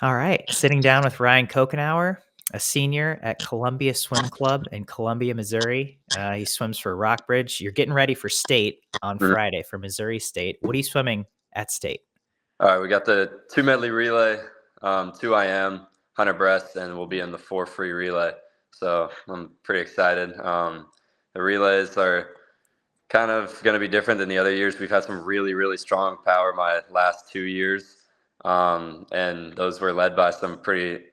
All right. Sitting down with Ryan Coughenour, a senior at Columbia Swim Club in Columbia, Missouri. He swims for Rockbridge. You're getting ready for state on Mhm. Friday for Missouri State. What are you swimming at state? All right, we got the 2 medley relay, 2 IM, 100 breast, and we'll be in the 4 free relay. So I'm pretty excited. The relays are kind of going to be different than the other years. We've had some really, really strong power my last 2 years, and those were led by some pretty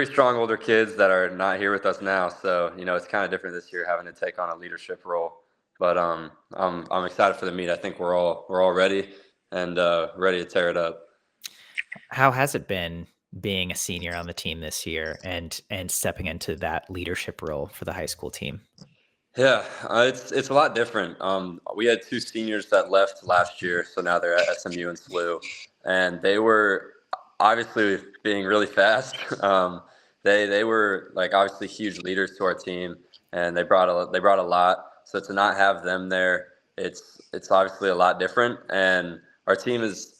strong older kids that are not here with us now. So it's kind of different this year having to take on a leadership role. But I'm excited for the meet. I think we're all ready and ready to tear it up. How has it been being a senior on the team this year and stepping into that leadership role for the high school team? Yeah, it's a lot different. We had 2 seniors that left last year, so now they're at SMU and SLU, and they were obviously being really fast. They were like obviously huge leaders to our team, and they brought a lot. So to not have them there, it's obviously a lot different. And our team it's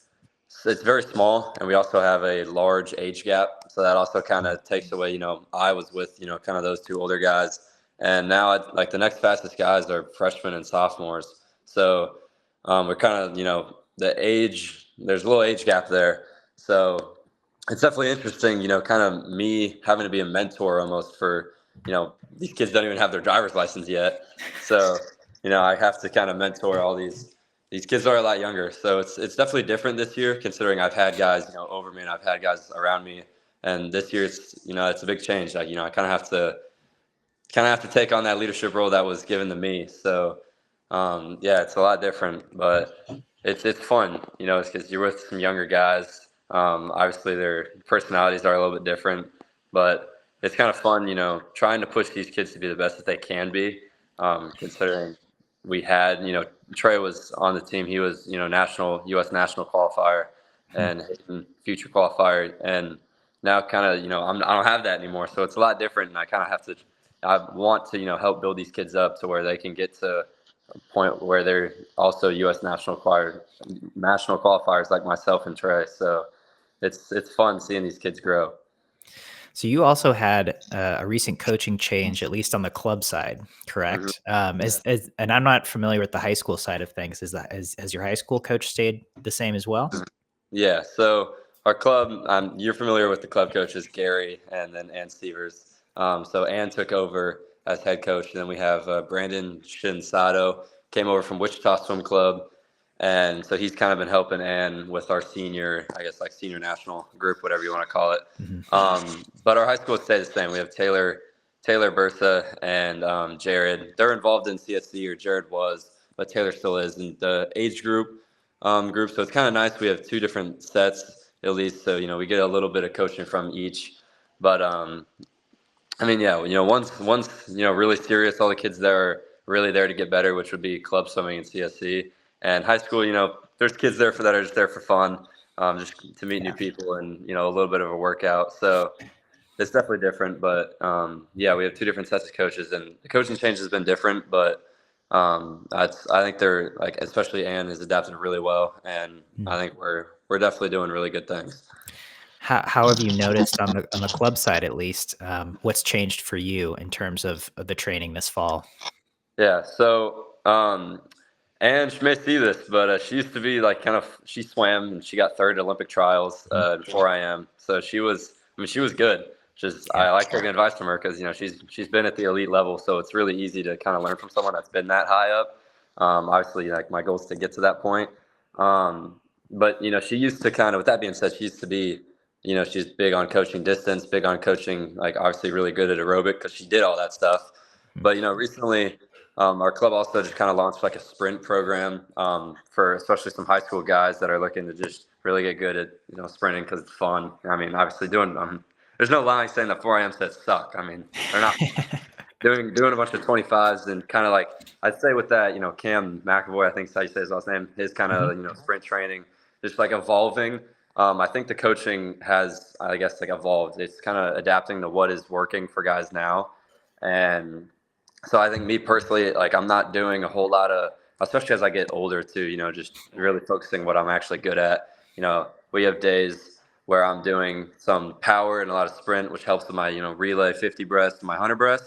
very small, and we also have a large age gap, so that also kind of takes away. I was with kind of those 2 older guys, and now like the next fastest guys are freshmen and sophomores. So we're kind of the age. There's a little age gap there, so it's definitely interesting. Kind of me having to be a mentor almost for these kids don't even have their driver's license yet, so I have to kind of mentor all these kids are a lot younger, so it's definitely different this year. Considering I've had guys over me and I've had guys around me, and this year it's a big change. Like I kind of have to take on that leadership role that was given to me. So yeah, it's a lot different, but it's fun. It's because you're with some younger guys. Obviously, their personalities are a little bit different, but it's kind of fun. Trying to push these kids to be the best that they can be. Considering we had, Trey was on the team. He was, national U.S. national qualifier Hmm. and Hayden future qualifier, and now kind of, I don't have that anymore. So it's a lot different, and I kind of have to. I want to, help build these kids up to where they can get to a point where they're also U.S. national qualifiers like myself and Trey. So it's fun seeing these kids grow. So you also had a recent coaching change, at least on the club side, Hmm. correct? Yeah. And I'm not familiar with the high school side of things. Has your high school coach stayed the same as well? Yeah. So our club, you're familiar with the club coaches, Gary and then Ann Stevers. So Ann took over as head coach, and then we have Brandon Shinsato came over from Wichita Swim Club, and so he's kind of been helping Ann with our senior, I guess like senior national group, whatever you want to call it. Mhm. But our high school stayed the same. We have Taylor Bursa and Jared. They're involved in CSC, or Jared was, but Taylor still is. And the age group. So it's kind of nice. We have 2 different sets at least. So, we get a little bit of coaching from each. But I mean, yeah, once really serious, all the kids there are really there to get better, which would be club swimming and CSC. And high school, there's kids there for that are just there for fun, just to meet new Yeah. people and a little bit of a workout. So it's definitely different, but yeah, we have 2 different sets of coaches, and the coaching change has been different. But I think they're like, especially Ann has adapted really well, and I Mm. think we're definitely doing really good things. How have you noticed on the club side, at least, what's changed for you in terms of the training this fall? Yeah, so and she may see this, but she used to be like she swam and she got third at Olympic trials Mhm. before I am. So she was good. Just Yeah. I like taking advice from her because she's been at the elite level, so it's really easy to kind of learn from someone that's been that high up. Obviously, like my goal is to get to that point. But she used to kind of. With that being said, she used to be. She's big on coaching distance, big on coaching. Like obviously, really good at aerobic because she did all that stuff. Mhm. But recently our club also just kind of launched like a sprint program for especially some high school guys that are looking to just really get good at sprinting because it's fun. I mean, obviously there's no lying saying that 4 a.m. sets suck. I mean, they're not doing a bunch of 25s and kind of like I'd say with that Cam McAvoy, I think is how you say his last name, his kind Mhm. of sprint training just like evolving. I think the coaching has I guess like evolved. It's kind of adapting to what is working for guys now, and so I think me personally, like I'm not doing a whole lot of, especially as I get older too, just really focusing what I'm actually good at. We have days where I'm doing some power and a lot of sprint, which helps with my, relay 50 breast and my 100 breast.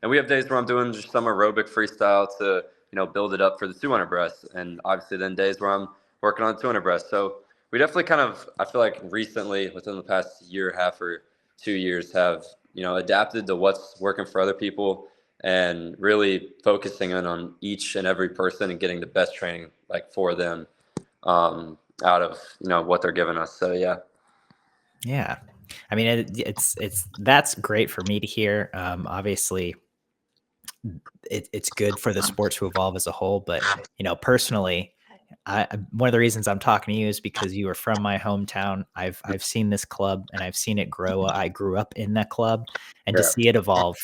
And we have days where I'm doing just some aerobic freestyle to, build it up for the 200 breast. And obviously then days where I'm working on 200 breast. So we definitely kind of, I feel like recently within the past year and a half or 2 years have, adapted to what's working for other people and really focusing in on each and every person and getting the best training like for them out of, what they're giving us. So, yeah. Yeah. I mean, it's that's great for me to hear. Obviously, it's good for the sport to evolve as a whole. But personally, one of the reasons I'm talking to you is because you are from my hometown. I've seen this club and I've seen it grow. I grew up in that club, and to Yeah. see it evolve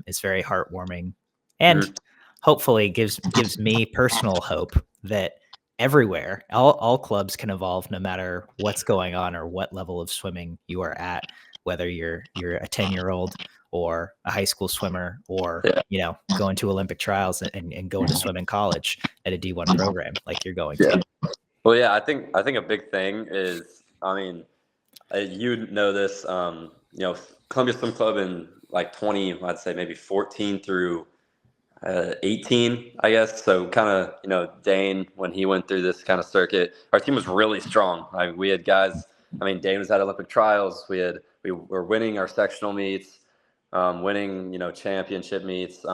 is very heartwarming, and Mhm. hopefully gives me personal hope that everywhere, all clubs can evolve no matter what's going on or what level of swimming you are at, whether you're a 10-year-old or a high school swimmer, or Yeah. going to Olympic trials and going to swim in college at a D1 program like you're going to. Yeah. Well, yeah, I think a big thing is, I mean, you know this, Columbia Swim Club in like 20, I'd say maybe 14 through 18, I guess. So kind of, Dane, when he went through this kind of circuit, our team was really strong. We had guys, I mean, Dane was at Olympic trials. We were winning our sectional meets, winning, championship meets.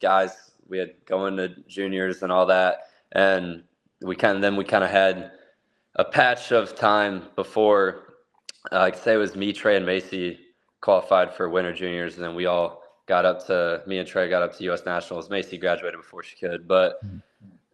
Guys, we had going to juniors and all that. And we kind of had a patch of time before, like say it was me, Trey, and Macy qualified for winter juniors, and then me and Trey got up to U.S. nationals. Macy graduated before she could, but Mhm.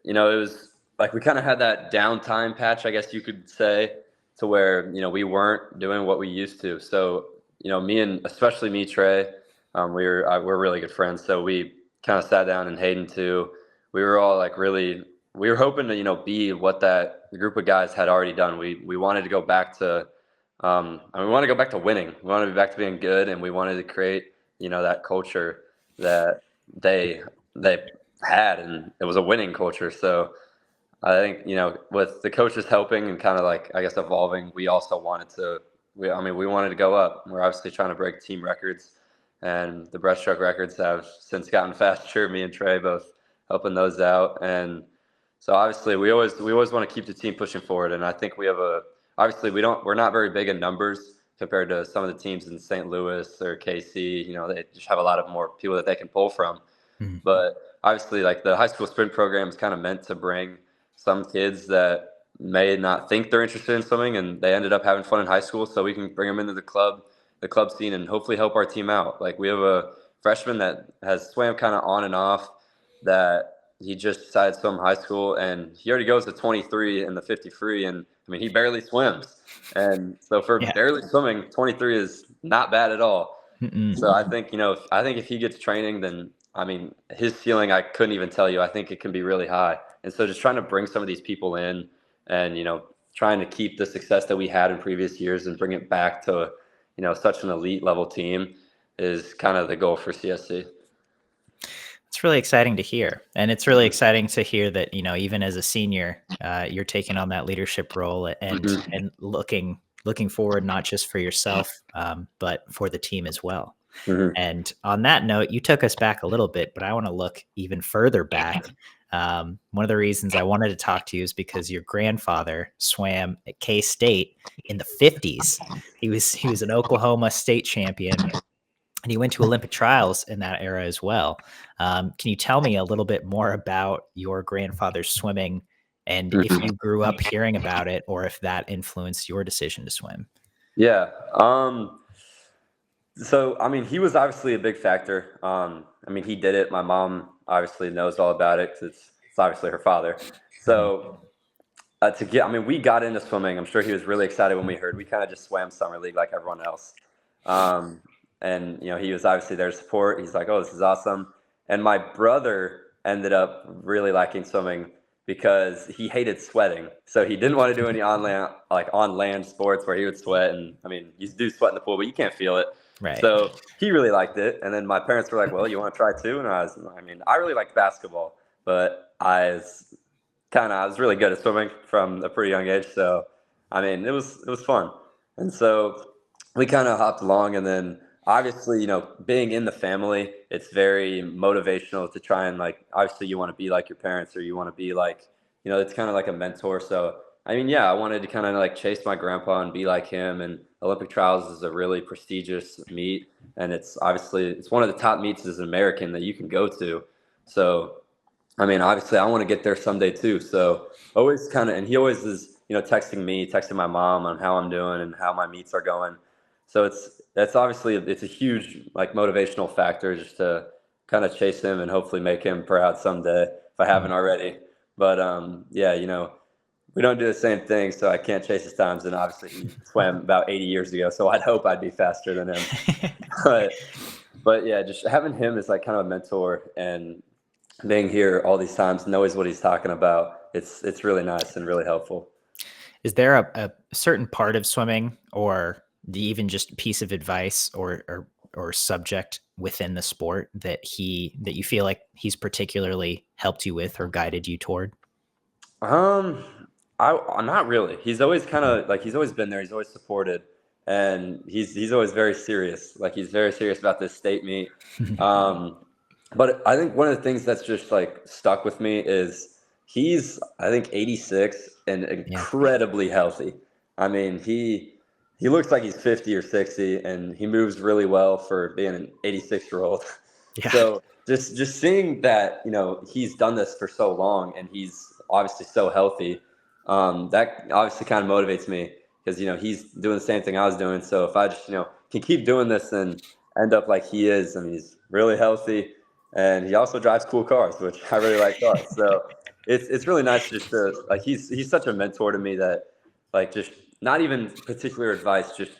it was like we kind of had that downtime patch, I guess you could say, to where we weren't doing what we used to. So me and especially me, Trey, we're really good friends. So we kind of sat down, and Hayden too. We were all like really we were hoping to be what that group of guys had already done. We wanted to go back to we want to go back to winning. We want to be back to being good, and we wanted to create that culture that they had, and it was a winning culture. So I think with the coaches helping and kind of like I guess evolving, we also wanted to. We wanted to go up. We're obviously trying to break team records, and the breaststroke records have since gotten faster. Me and Trey both helping those out, and so obviously we always want to keep the team pushing forward. And I think we have obviously we're not very big in numbers compared to some of the teams in St. Louis or KC. They just have a lot of more people that they can pull from. Mhm. But obviously, like the high school sprint program is kind of meant to bring some kids that may not think they're interested in swimming, and they ended up having fun in high school. So we can bring them into the club scene, and hopefully help our team out. Like we have a freshman that has swam kind of on and off. That he just decided to swim high school, and he already goes to 23 in the 50 free, and I mean he barely swims. And so for Yeah. barely swimming, 23 is not bad at all. Mm-mm. So I think if he gets training, then I mean his ceiling I couldn't even tell you. I think it can be really high. And so just trying to bring some of these people in, and trying to keep the success that we had in previous years and bring it back to such an elite level team is kind of the goal for CSC. It's really exciting to hear, and it's really exciting to hear that even as a senior, you're taking on that leadership role and Mhm. looking forward not just for yourself, but for the team as well. Mhm. And on that note, you took us back a little bit, but I want to look even further back. One of the reasons I wanted to talk to you is because your grandfather swam at K State in the 50s. He was an Oklahoma state champion, and he went to Olympic trials in that era as well. Can you tell me a little bit more about your grandfather's swimming, and if Mhm. you grew up hearing about it, or if that influenced your decision to swim? Yeah. So I mean, he was obviously a big factor. I mean, he did it. My mom obviously knows all about it because it's obviously her father. Mhm. So I mean, we got into swimming. I'm sure he was really excited when we heard. We kind of just swam summer league like everyone else. Um, and he was obviously there to support. He's like, "Oh, this is awesome." And my brother ended up really liking swimming because he hated sweating. So he didn't want to do any on land sports where he would sweat. And I mean, you do sweat in the pool, but you can't feel it. Right. So he really liked it. And then my parents were like, "Well, you want to try too?" And I really liked basketball, but I was really good at swimming from a pretty young age. So I mean, it was fun. And so we kind of hopped along, and then obviously, being in the family, it's very motivational to try and like, obviously you want to be like your parents, or you want to be like, it's kind of like a mentor. So, I mean, yeah, I wanted to kind of like chase my grandpa and be like him. And Olympic trials is a really prestigious meet. And it's one of the top meets as an American that you can go to. So, I mean, obviously, I want to get there someday too. So always and he always is, texting me, texting my mom on how I'm doing and how my meets are going. So that's obviously it's a huge like motivational factor just to kind of chase him and hopefully make him proud someday if I haven't already. But yeah, we don't do the same thing, so I can't chase his times. And obviously, he swam about 80 years ago, so I'd hope I'd be faster than him. But but yeah, just having him as like kind of a mentor and being here all these times, knows what he's talking about. It's really nice and really helpful. Is there a certain part of swimming, or even just piece of advice, or subject within the sport that you feel like he's particularly helped you with or guided you toward? Um, I'm not really. He's always kind of like he's always been there. He's always supported, and he's always very serious. Like he's very serious about this state meet. Um, but I think one of the things that's just like stuck with me is he's I think 86 and Yeah. incredibly healthy. I mean he looks like he's 50 or 60, and he moves really well for being an 86-year-old. Yeah. So just seeing that he's done this for so long and he's obviously so healthy, that obviously kind of motivates me because he's doing the same thing I was doing. So if I just can keep doing this and end up like he is, I mean he's really healthy and he also drives cool cars, which I really like cars. So it's really nice just to like he's such a mentor to me that like just not even particular advice, just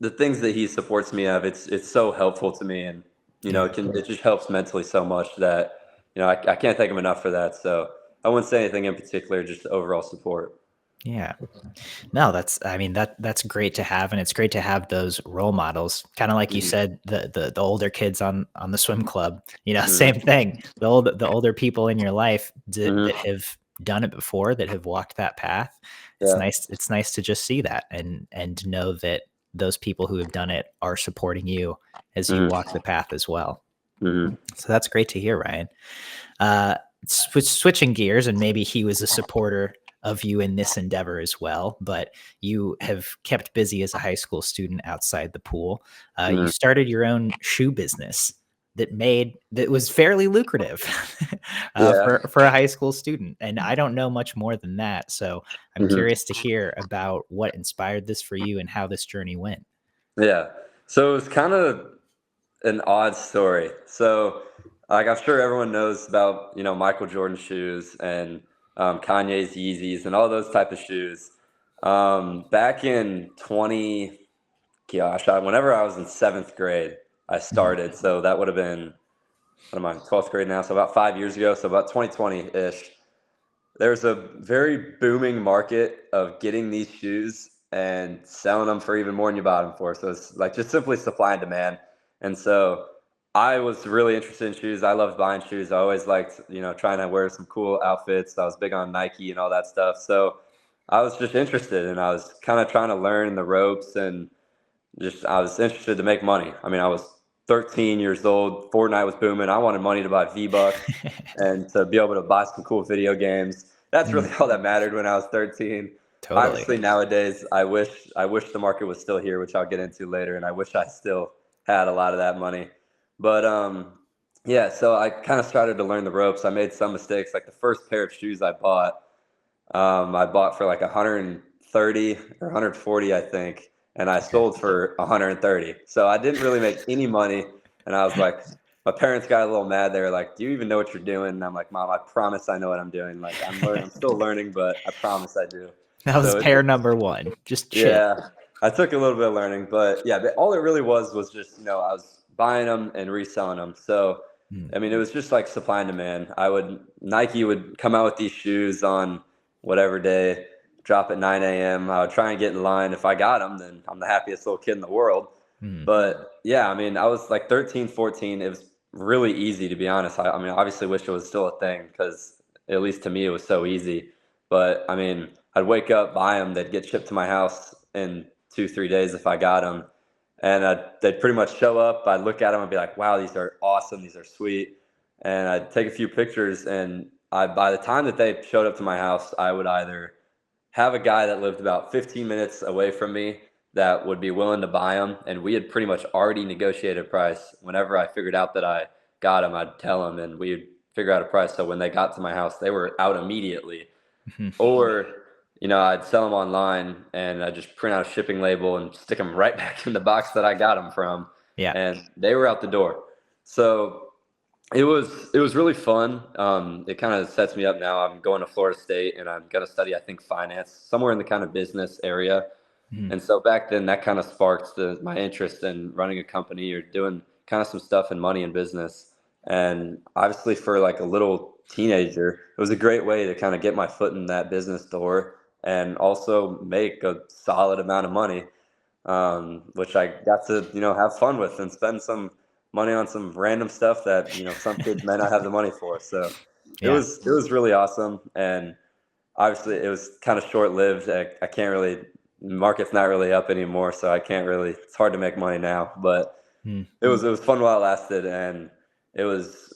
the things that he supports me of, it's so helpful to me, and Yeah. it just helps mentally so much that I can't thank him enough for that. So I wouldn't say anything in particular, just overall support. Yeah. No, I mean, that's great to have, and it's great to have those role models. Kind of like you Hmm. said, the older kids on the swim club, Hmm. same thing. The older people in your life that Hmm. have done it before, that have walked that path. It's Yeah. nice. It's nice to just see that and know that those people who have done it are supporting you as you Hmm. walk the path as well. Hmm. So that's great to hear, Ryan. Uh, Switching gears, and maybe he was a supporter of you in this endeavor as well, but you have kept busy as a high school student outside the pool. You Hmm. started your own shoe business that was fairly lucrative Yeah. for a high school student, and I don't know much more than that. So I'm Hmm. curious to hear about what inspired this for you and how this journey went. Yeah. So it was kind of an odd story. So, like, I'm sure everyone knows about Michael Jordan shoes and Kanye's Yeezys and all those type of shoes. Back in 20, gosh, whenever I was in seventh grade, I Mhm. started. So that would have been what am I, 12th grade now? So about 5 years ago. So about 2020 ish. There's a very booming market of getting these shoes and selling them for even more than you bought them for. So it's like just simply supply and demand. And so I was really interested in shoes. I loved buying shoes. I always liked, trying to wear some cool outfits. I was big on Nike and all that stuff. So I was just interested, and I was kind of trying to learn the ropes, and just I was interested to make money. I mean, I was 13 years old. Fortnite was booming. I wanted money to buy V-Bucks and to be able to buy some cool video games. That's really Mm, all that mattered when I was 13. totally. Obviously, nowadays, I wish the market was still here, which I'll get into later, and I wish I still had a lot of that money. But yeah, so I kind of started to learn the ropes. I made some mistakes. Like the first pair of shoes I bought for like 130 or 140, I think, and I Okay. sold for 130. So I didn't really make any money, and I was like, my parents got a little mad. They were like, "Do you even know what you're doing?" And I'm like, "Mom, I promise I know what I'm doing. Like I'm still learning, but I promise I do." That was So pair number one. Just chill. yeah, I took a little bit of learning, but yeah, all it really was just I was buying them and reselling them. So Mm. I mean, it was just like supply and demand. Nike would come out with these shoes on whatever day, drop at 9 a.m. I would try and get in line. If I got them, then I'm the happiest little kid in the world. Mm. But yeah, I mean, I was like 13, 14. It was really easy, to be honest. I mean, obviously wish it was still a thing because at least to me it was so easy. But I mean, I'd wake up, buy them, they'd get shipped to my house in 2-3 days if I got them. And they'd pretty much show up. I'd look at them and be like, wow, these are awesome. These are sweet. And I'd take a few pictures. And by the time that they showed up to my house, I would either have a guy that lived about 15 minutes away from me that would be willing to buy them. And we had pretty much already negotiated a price. Whenever I figured out that I got them, I'd tell them and we'd figure out a price. So when they got to my house, they were out immediately. Or, I'd sell them online and I'd just print out a shipping label and stick them right back in the box that I got them from. Yeah. And they were out the door. So it was really fun. It kind of sets me up now. I'm going to Florida State and I'm going to study, I think, finance somewhere in the kind of business area. And so back then that kind of sparked my interest in running a company or doing kind of some stuff in money and business. And obviously for like a little teenager, it was a great way to kind of get my foot in that business door and also make a solid amount of money, which I got to, have fun with and spend some money on some random stuff that, some kids may not have the money for. So it was really awesome. And obviously it was kind of short lived. I can't really, market's not really up anymore. So I can't really, it's hard to make money now, but it was fun while it lasted. And it was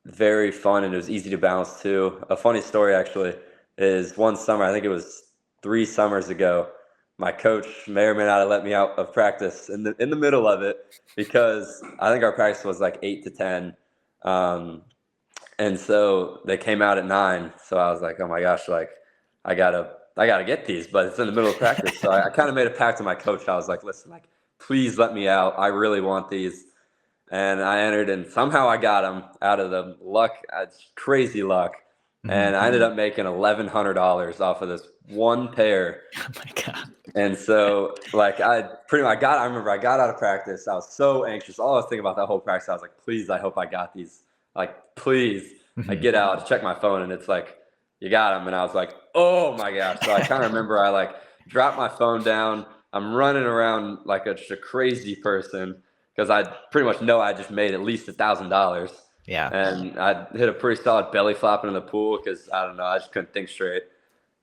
very fun and it was easy to balance too. A funny story actually is one summer, I think it was 3 summers ago, my coach may or may not have let me out of practice in the middle of it because I think our practice was like 8 to 10. And so they came out at 9. So I was like, oh my gosh, like I gotta get these, but it's in the middle of practice. So I kind of made a pact with my coach. I was like, listen, like, please let me out. I really want these. And I entered and somehow I got them out of the luck. It's crazy luck. And I ended up making $1,100 off of this one pair. Oh my God. And so like I remember I got out of practice. I was so anxious. All I was thinking about that whole practice, I was like, please, I hope I got these. Like, please. I get out, check my phone, and it's like, you got them. And I was like, oh my gosh. So I kind of remember I like dropped my phone down. I'm running around like just a crazy person because I pretty much know I just made at least $1,000. Yeah. And I hit a pretty solid belly flop in the pool because I don't know, I just couldn't think straight.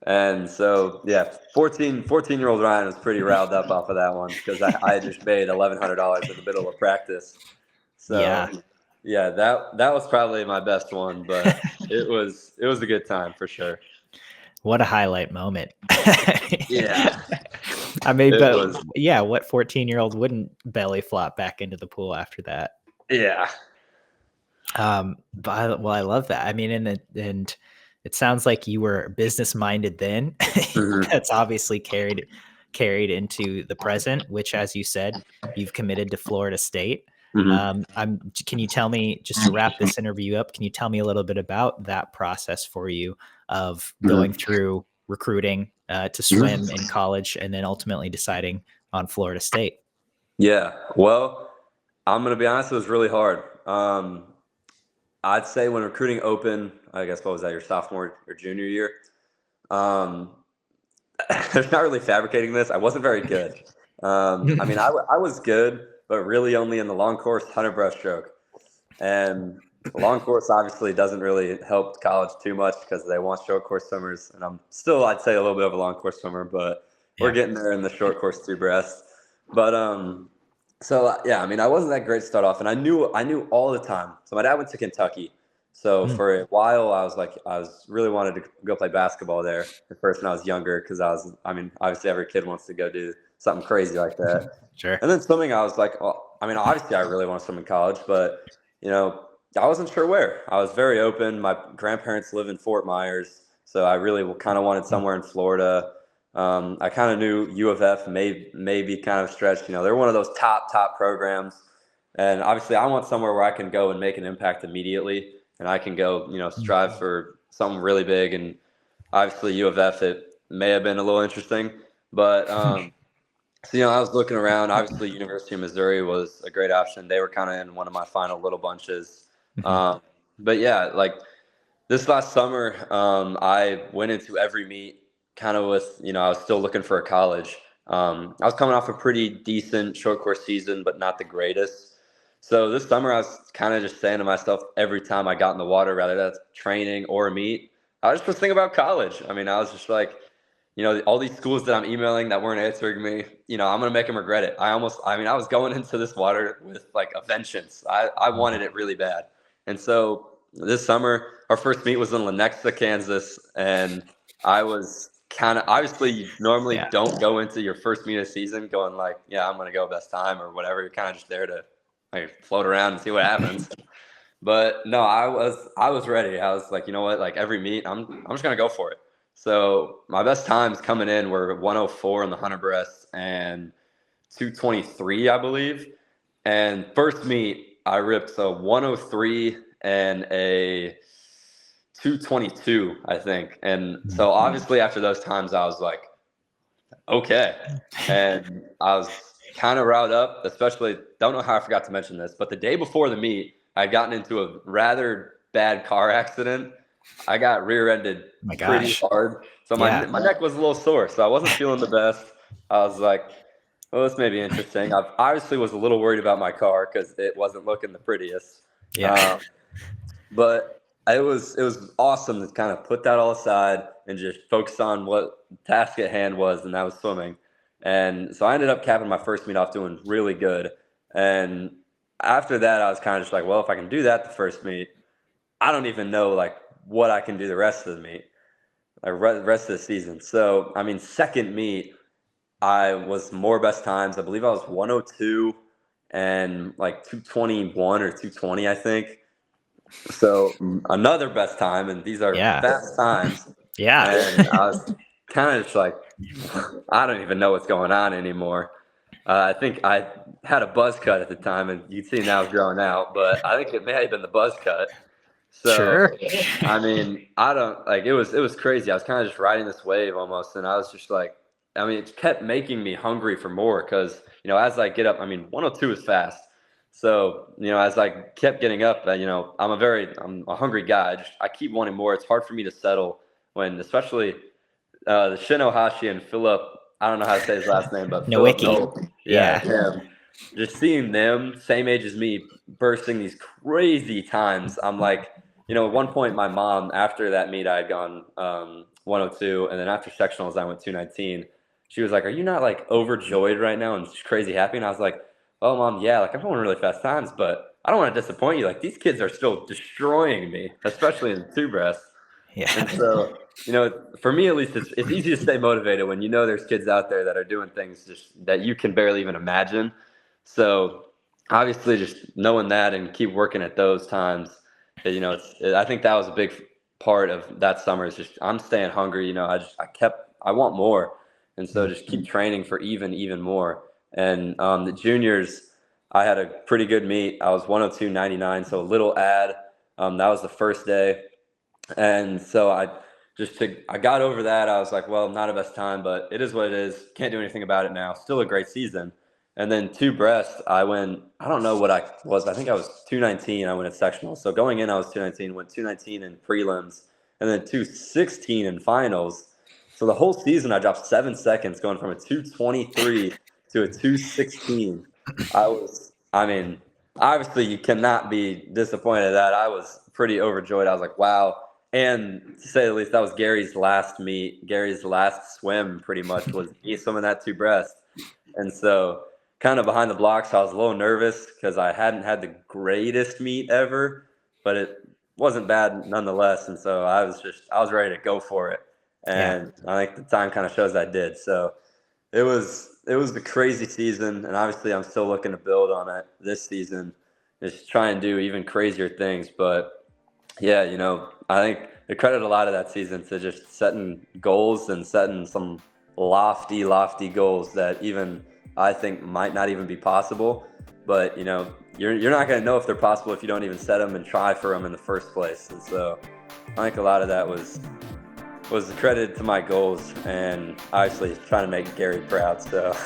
And so, yeah, 14-year-old Ryan was pretty riled up off of that one because I just made $1,100 in the middle of practice. So, yeah, that was probably my best one, but it was a good time for sure. What a highlight moment. Yeah. I mean, but yeah, what 14-year-old wouldn't belly flop back into the pool after that? Yeah. But I love that. I mean, and it sounds like you were business minded then. That's obviously carried into the present, which, as you said, you've committed to Florida State. Can you tell me, just to wrap this interview up, can you tell me a little bit about that process for you of going through recruiting to swim in college and then ultimately deciding on Florida State? Yeah. Well, I'm going to be honest, it was really hard. I'd say when recruiting opened, I guess, what was that, your sophomore or junior year? There's not really fabricating this. I wasn't very good. I mean, I was good, but really only in the long course 100 breaststroke. And the long course obviously doesn't really help college too much because they want short course swimmers. And I'm still, I'd say, a little bit of a long course swimmer, but we're getting there in the short course 2 breast. But so yeah, I mean, I wasn't that great to start off, and I knew all the time. So my dad went to Kentucky, so for a while I was really wanted to go play basketball there at first when I was younger because I mean, obviously every kid wants to go do something crazy like that. Sure. And then swimming, I was like, well, I mean, obviously I really want to swim in college, but I wasn't sure where. I was very open. My grandparents live in Fort Myers, so I really kind of wanted somewhere in Florida. I kind of knew U of F may be kind of stretched. They're one of those top programs. And obviously I want somewhere where I can go and make an impact immediately. And I can go, strive for something really big. And obviously U of F, it may have been a little interesting. But, so, I was looking around. Obviously University of Missouri was a great option. They were kind of in one of my final little bunches. But yeah, like this last summer, I went into every meet kind of with, I was still looking for a college. I was coming off a pretty decent short course season, but not the greatest. So this summer I was kind of just saying to myself every time I got in the water, whether that's training or a meet, I was just thinking about college. I mean, I was just like, all these schools that I'm emailing that weren't answering me, I'm going to make them regret it. I was going into this water with like a vengeance. I wanted it really bad. And so this summer, our first meet was in Lenexa, Kansas. And I was kind of, obviously, you normally don't go into your first meet of the season going like, yeah, I'm going to go best time or whatever. You're kind of just there to like float around and see what happens. But no, I was ready. I was like, you know what? Like every meet, I'm just going to go for it. So my best times coming in were 104 in the 100 breast and 223, I believe. And first meet, I ripped a 103 and a 222, I think. And so obviously after those times, I was like, okay. And I was kind of riled up, especially, don't know how I forgot to mention this, but the day before the meet, I'd gotten into a rather bad car accident. I got rear-ended pretty hard. So my neck was a little sore, so I wasn't feeling the best. I was like, well, this may be interesting. I obviously was a little worried about my car because it wasn't looking the prettiest. Yeah. But it was awesome to kind of put that all aside and just focus on what the task at hand was, and that was swimming. And so I ended up capping my first meet off doing really good. And after that, I was kind of just like, well, if I can do that the first meet, I don't even know like what I can do the rest of the meet, like rest of the season. So, I mean, second meet, I was more best times. I believe I was 102 and like 221 or 220, I think. So another best time, and these are fast times. Yeah. And I was kind of just like, I don't even know what's going on anymore. I think I had a buzz cut at the time, and you can see now it's growing out, but I think it may have been the buzz cut. So, sure. I mean, I don't like it was crazy. I was kind of just riding this wave almost, and I was just like, I mean, it kept making me hungry for more because, as I get up, I mean, 102 is fast. So, as I kept getting up, I'm a hungry guy. I keep wanting more. It's hard for me to settle when, especially the Shinohashi and Philip, I don't know how to say his last name, but Nowicki. him. Just seeing them, same age as me, bursting these crazy times. I'm like, at one point, my mom, after that meet, I had gone 102, and then after sectionals, I went 219. She was like, "Are you not like overjoyed right now and just crazy happy?" And I was like, "Oh, Mom, yeah, like I'm going really fast times, but I don't want to disappoint you. Like these kids are still destroying me, especially in the two breast." Yeah. And so, for me at least, it's easy to stay motivated when there's kids out there that are doing things just that you can barely even imagine. So obviously, just knowing that and keep working at those times, I think that was a big part of that summer. Is just I'm staying hungry. I want more, and so just keep training for even more. And the juniors, I had a pretty good meet. I was 102.99, so a little ad. That was the first day. And so I got over that. I was like, well, not a best time, but it is what it is. Can't do anything about it now. Still a great season. And then two breast, I don't know what I was. I think I was 219. I went at sectionals. So going in, I was 219, went 219 in prelims, and then 216 in finals. So the whole season, I dropped 7 seconds going from a 223 to a 216. Obviously you cannot be disappointed at that. I was pretty overjoyed. I was like, wow. And to say the least, that was Gary's last meet. Gary's last swim pretty much was me swimming that two breast. And so kind of behind the blocks, I was a little nervous because I hadn't had the greatest meet ever, but it wasn't bad nonetheless. And so I was ready to go for it. And I think the time kind of shows I did. So it was a crazy season. And obviously I'm still looking to build on it this season, just try and do even crazier things. But yeah, I think they credit a lot of that season to just setting goals and setting some lofty goals that even I think might not even be possible. But, you're not going to know if they're possible if you don't even set them and try for them in the first place. And so I think a lot of that was credited to my goals and obviously trying to make Gary proud. So.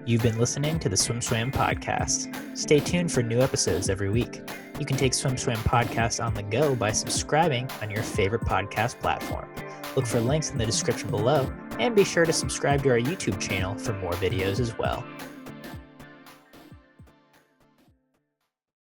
You've been listening to the Swim Swam podcast. Stay tuned for new episodes every week. You can take Swim Swam podcast on the go by subscribing on your favorite podcast platform. Look for links in the description below, and be sure to subscribe to our YouTube channel for more videos as well.